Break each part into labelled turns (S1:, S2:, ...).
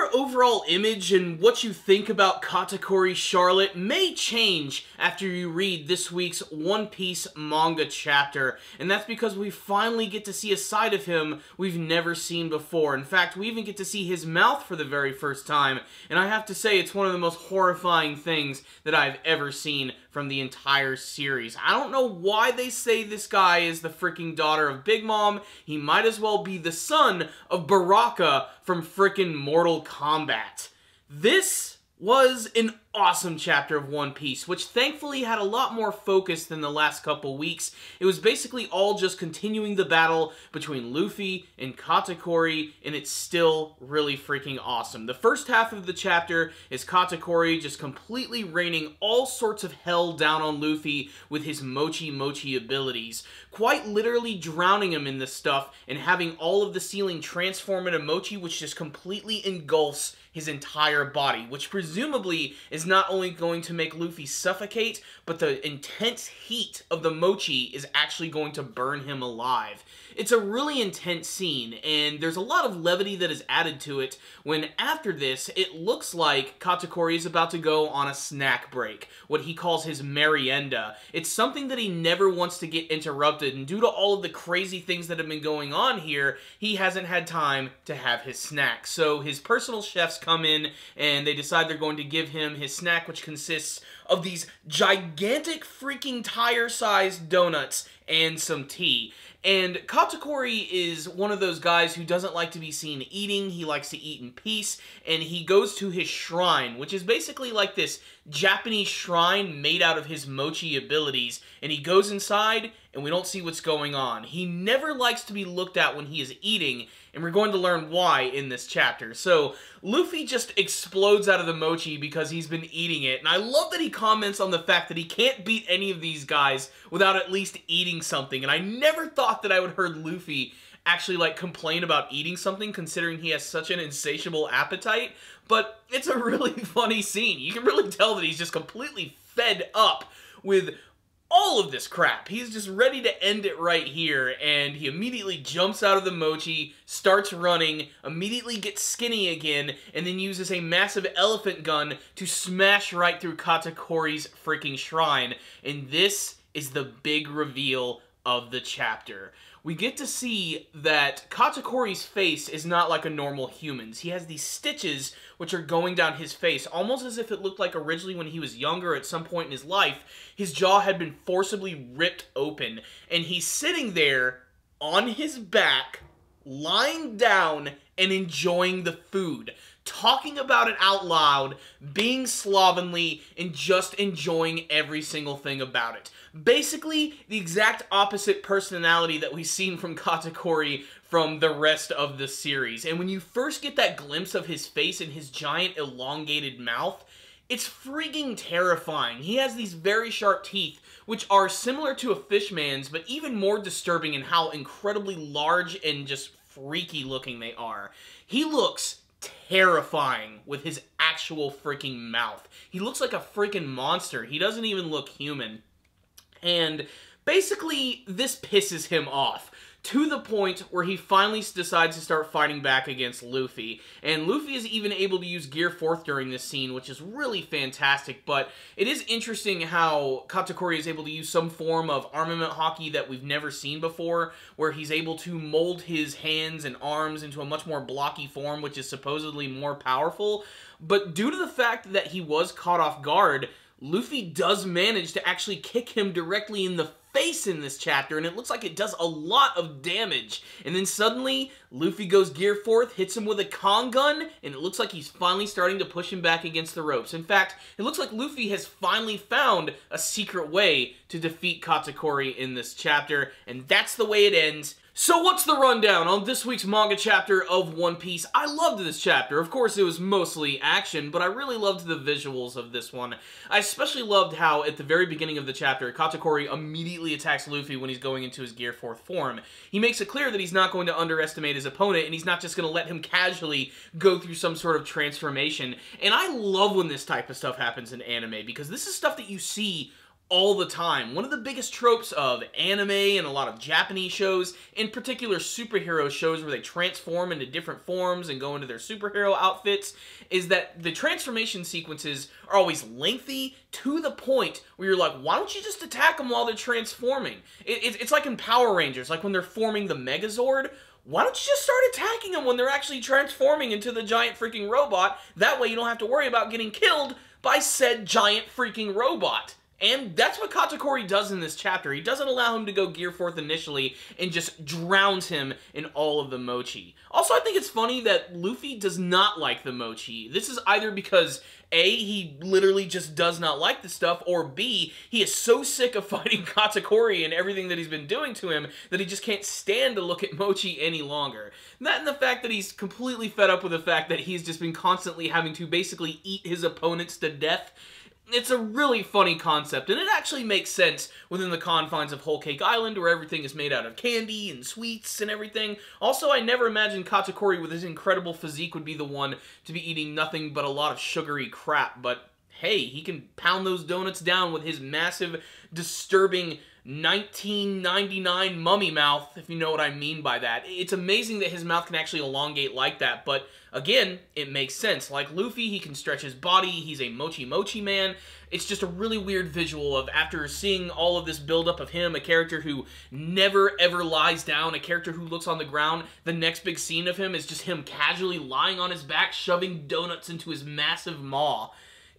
S1: Your overall image and what you think about Katakuri Charlotte may change after you read this week's One Piece manga chapter, and that's because we finally get to see a side of him we've never seen before. In fact, we even get to see his mouth for the very first time, and I have to say it's one of the most horrifying things that I've ever seen from the entire series. I don't know why they say this guy is the freaking daughter of Big Mom. He might as well be the son of Baraka from frickin' Mortal Kombat. This was an awesome chapter of One Piece, which thankfully had a lot more focus than the last couple weeks. It was basically all just continuing the battle between Luffy and Katakuri, and it's still really freaking awesome. The first half of the chapter is Katakuri just completely raining all sorts of hell down on Luffy with his mochi mochi abilities, quite literally drowning him in this stuff and having all of the ceiling transform into mochi, which just completely engulfs his entire body, which presumably is not only going to make Luffy suffocate, but the intense heat of the mochi is actually going to burn him alive. It's a really intense scene, and there's a lot of levity that is added to it when after this, it looks like Katakuri is about to go on a snack break, what he calls his merienda. It's something that he never wants to get interrupted, and due to all of the crazy things that have been going on here, he hasn't had time to have his snack. So his personal chefs come in, and they decide they're going to give him his snack, which consists of these gigantic freaking tire-sized donuts and some tea. And Katakuri is one of those guys who doesn't like to be seen eating. He likes to eat in peace, and he goes to his shrine, which is basically like this Japanese shrine made out of his mochi abilities, and he goes inside, and we don't see what's going on. He never likes to be looked at when he is eating, and we're going to learn why in this chapter. So, Luffy just explodes out of the mochi because he's been eating it, and I love that he comments on the fact that he can't beat any of these guys without at least eating something, and I never thought that I would heard Luffy actually, like, complain about eating something, considering he has such an insatiable appetite, but it's a really funny scene. You can really tell that he's just completely fed up with all of this crap. He's just ready to end it right here, and he immediately jumps out of the mochi, starts running, immediately gets skinny again, and then uses a massive elephant gun to smash right through Katakuri's freaking shrine. And this is the big reveal of the chapter. We get to see that Katakuri's face is not like a normal human's. He has these stitches which are going down his face, almost as if it looked like originally when he was younger at some point in his life, his jaw had been forcibly ripped open, and he's sitting there on his back, lying down and enjoying the food, talking about it out loud, being slovenly, and just enjoying every single thing about it. Basically, the exact opposite personality that we've seen from Katakuri from the rest of the series. And when you first get that glimpse of his face and his giant elongated mouth, it's freaking terrifying. He has these very sharp teeth, which are similar to a fishman's, but even more disturbing in how incredibly large and just freaky looking they are. He looks terrifying with his actual freaking mouth. He looks like a freaking monster. He doesn't even look human. And basically, this pisses him off, to the point where he finally decides to start fighting back against Luffy. And Luffy is even able to use Gear 4th during this scene, which is really fantastic, but it is interesting how Katakuri is able to use some form of armament hockey that we've never seen before, where he's able to mold his hands and arms into a much more blocky form, which is supposedly more powerful. But due to the fact that he was caught off guard, Luffy does manage to actually kick him directly in the face in this chapter, and it looks like it does a lot of damage. And then suddenly, Luffy goes Gear 4th, hits him with a Kong gun, and it looks like he's finally starting to push him back against the ropes. In fact, it looks like Luffy has finally found a secret way to defeat Katakuri in this chapter, and that's the way it ends. So what's the rundown on this week's manga chapter of One Piece? I loved this chapter. Of course, it was mostly action, but I really loved the visuals of this one. I especially loved how, at the very beginning of the chapter, Katakuri immediately attacks Luffy when he's going into his Gear 4th form. He makes it clear that he's not going to underestimate his opponent, and he's not just going to let him casually go through some sort of transformation. And I love when this type of stuff happens in anime, because this is stuff that you see all the time. One of the biggest tropes of anime and a lot of Japanese shows, in particular superhero shows where they transform into different forms and go into their superhero outfits, is that the transformation sequences are always lengthy to the point where you're like, why don't you just attack them while they're transforming? It's like in Power Rangers, like when they're forming the Megazord. Why don't you just start attacking them when they're actually transforming into the giant freaking robot? That way you don't have to worry about getting killed by said giant freaking robot. And that's what Katakuri does in this chapter. He doesn't allow him to go gear forth initially and just drowns him in all of the mochi. Also, I think it's funny that Luffy does not like the mochi. This is either because A, he literally just does not like the stuff, or B, he is so sick of fighting Katakuri and everything that he's been doing to him that he just can't stand to look at mochi any longer. That and the fact that he's completely fed up with the fact that he's just been constantly having to basically eat his opponents to death. It's a really funny concept, and it actually makes sense within the confines of Whole Cake Island, where everything is made out of candy and sweets and everything. Also, I never imagined Katakuri with his incredible physique would be the one to be eating nothing but a lot of sugary crap, but hey, he can pound those donuts down with his massive, disturbing 1999 mummy mouth, if you know what I mean by that. It's amazing that his mouth can actually elongate like that, but again, it makes sense. Like Luffy, he can stretch his body, he's a mochi man. It's just a really weird visual of, after seeing all of this buildup of him, a character who never ever lies down, a character who looks on the ground, the next big scene of him is just him casually lying on his back, shoving donuts into his massive maw.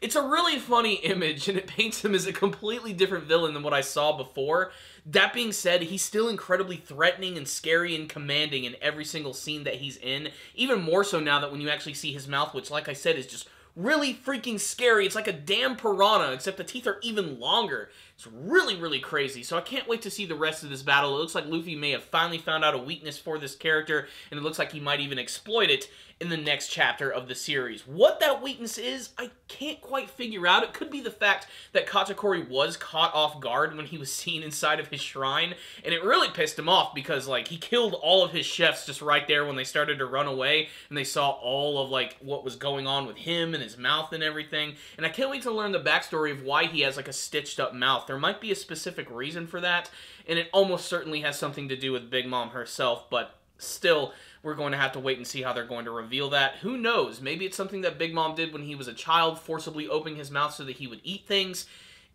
S1: It's a really funny image, and it paints him as a completely different villain than what I saw before. That being said, he's still incredibly threatening and scary and commanding in every single scene that he's in. Even more so now that when you actually see his mouth, which, like I said, is just really freaking scary. It's like a damn piranha, except the teeth are even longer. It's really, really crazy. So I can't wait to see the rest of this battle. It looks like Luffy may have finally found out a weakness for this character, and it looks like he might even exploit it in the next chapter of the series. What that weakness is, I can't quite figure out. It could be the fact that Katakuri was caught off guard when he was seen inside of his shrine, and it really pissed him off because, like, he killed all of his chefs just right there when they started to run away, and they saw all of, like, what was going on with him and his mouth and everything. And I can't wait to learn the backstory of why he has, like, a stitched-up mouth. There might be a specific reason for that, and it almost certainly has something to do with Big Mom herself, but still, we're going to have to wait and see how they're going to reveal that. Who knows? Maybe it's something that Big Mom did when he was a child, forcibly opening his mouth so that he would eat things.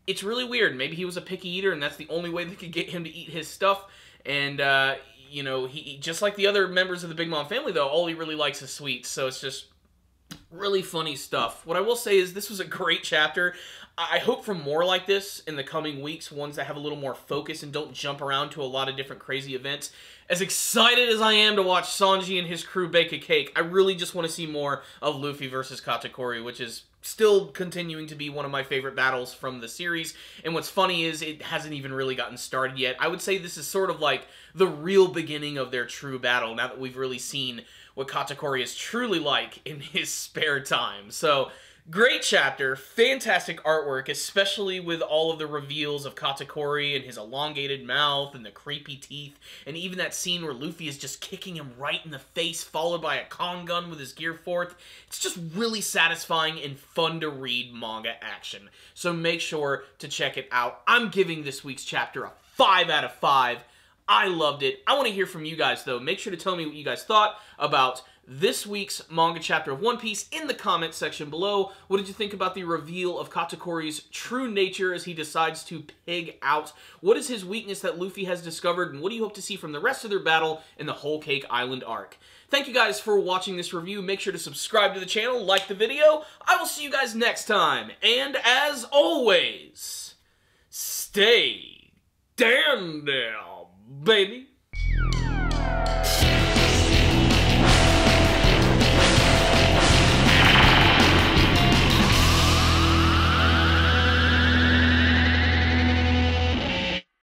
S1: It's really weird. Maybe he was a picky eater, and that's the only way they could get him to eat his stuff. And, you know, he just like the other members of the Big Mom family, though, all he really likes is sweets. So it's just really funny stuff. What I will say is this was a great chapter. I hope for more like this in the coming weeks, ones that have a little more focus and don't jump around to a lot of different crazy events. As excited as I am to watch Sanji and his crew bake a cake, I really just want to see more of Luffy versus Katakuri, which is still continuing to be one of my favorite battles from the series. And what's funny is it hasn't even really gotten started yet. I would say this is sort of like the real beginning of their true battle, now that we've really seen what Katakuri is truly like in his spare time. So, great chapter, fantastic artwork, especially with all of the reveals of Katakuri and his elongated mouth and the creepy teeth, and even that scene where Luffy is just kicking him right in the face, followed by a Kong gun with his gear forth. It's just really satisfying and fun to read manga action. So make sure to check it out. I'm giving this week's chapter a 5 out of 5. I loved it. I want to hear from you guys, though. Make sure to tell me what you guys thought about this week's manga chapter of One Piece in the comment section below. What did you think about the reveal of Katakuri's true nature as he decides to pig out? What is his weakness that Luffy has discovered, and what do you hope to see from the rest of their battle in the Whole Cake Island arc? Thank you guys for watching this review. Make sure to subscribe to the channel, like the video. I will see you guys next time. And as always, stay damn down, baby.